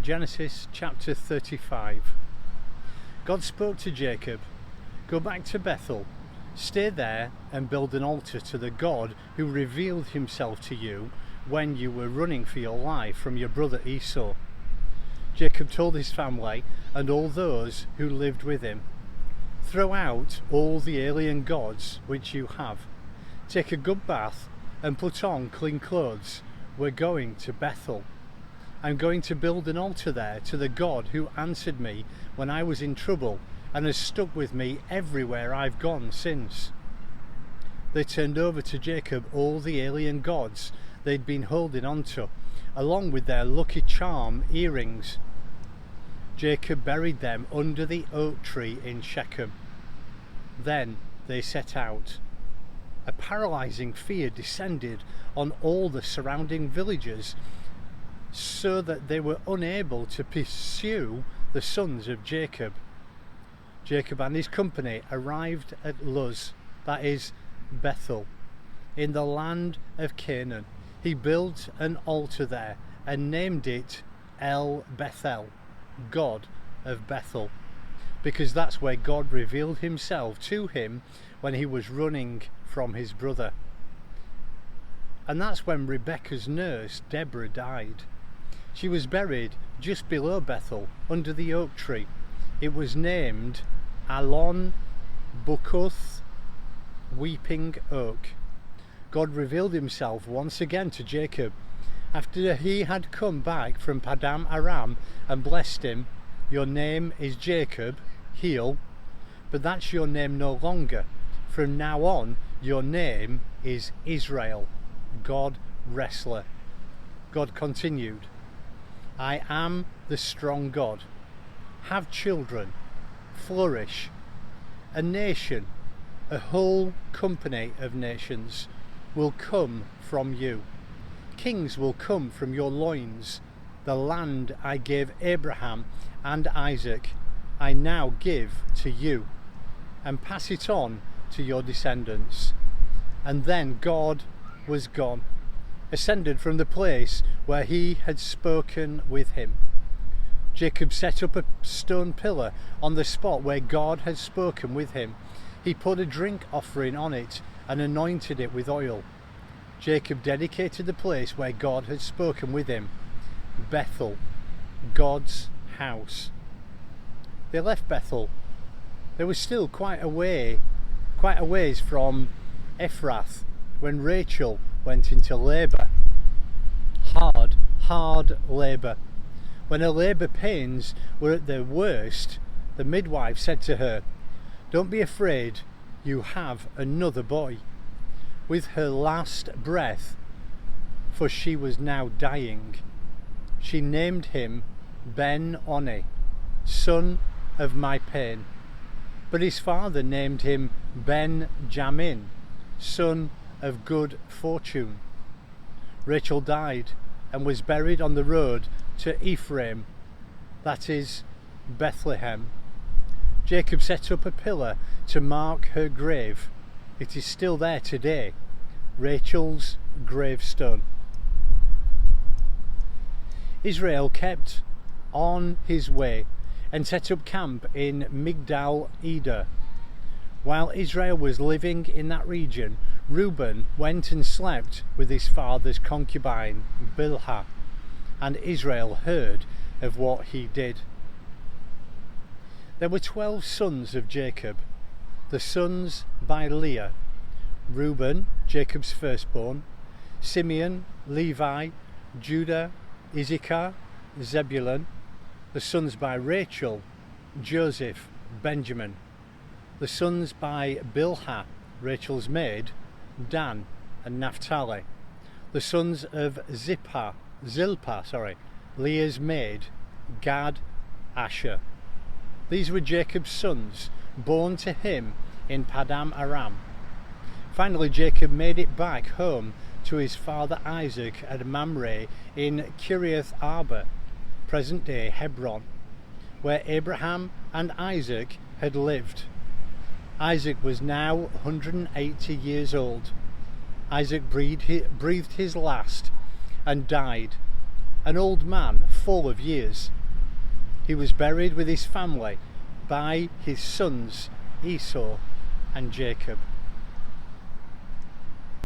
Genesis chapter 35. God spoke to Jacob, "Go back to Bethel, stay there and build an altar to the God who revealed himself to you when you were running for your life from your brother Esau." Jacob told his family and all those who lived with him, "Throw out all the alien gods which you have. Take a good bath and put on clean clothes. We're going to Bethel. I'm going to build an altar there to the God who answered me when I was in trouble and has stuck with me everywhere I've gone since." They turned over to Jacob all the alien gods they'd been holding onto, along with their lucky charm earrings. Jacob buried them under the oak tree in Shechem. Then they set out. A paralyzing fear descended on all the surrounding villagers, so that they were unable to pursue the sons of Jacob. Jacob and his company arrived at Luz, that is Bethel, in the land of Canaan. He built an altar there and named it El-Bethel, God of Bethel, because that's where God revealed himself to him when he was running from his brother. And that's when Rebekah's nurse, Deborah, died. She was buried just below Bethel, under the oak tree. It was named Allon-Bacuth, Weeping Oak. God revealed himself once again to Jacob. After he had come back from Paddan Aram and blessed him, "Your name is Jacob, heel, but that's your name no longer. From now on, your name is Israel, God wrestler." God continued, "I am the strong God. Have children, flourish. A nation, a whole company of nations will come from you. Kings will come from your loins. The land I gave Abraham and Isaac, I now give to you, and pass it on to your descendants." And then God was gone, ascended from the place where he had spoken with him. Jacob set up a stone pillar on the spot where God had spoken with him. He put a drink offering on it and anointed it with oil. Jacob dedicated the place where God had spoken with him, Bethel, God's house. They left Bethel. They were still quite a ways from Ephrath when Rachel went into labour. Hard labour. When her labour pains were at their worst, the midwife said to her, "Don't be afraid, you have another boy." With her last breath, for she was now dying, she named him Ben-oni, son of my pain. But his father named him Ben-jamin, son of good fortune. Rachel died and was buried on the road to Ephraim, that is Bethlehem. Jacob set up a pillar to mark her grave. It is still there today, Rachel's gravestone. Israel kept on his way and set up camp in Migdal Eder. While Israel was living in that region, Reuben went and slept with his father's concubine, Bilhah, and Israel heard of what he did. There were 12 sons of Jacob, the sons by Leah: Reuben, Jacob's firstborn; Simeon, Levi, Judah, Issachar, Zebulun; the sons by Rachel: Joseph, Ben-jamin; the sons by Bilhah, Rachel's maid: Dan and Naphtali; the sons of Zilpah, Leah's maid: Gad Asher. These were Jacob's sons, born to him in Paddan Aram. Finally, Jacob made it back home to his father Isaac at Mamre in Kiriath Arba, present-day Hebron, where Abraham and Isaac had lived. Isaac was now 180 years old. Isaac breathed his last and died, an old man full of years. He was buried with his family by his sons Esau and Jacob.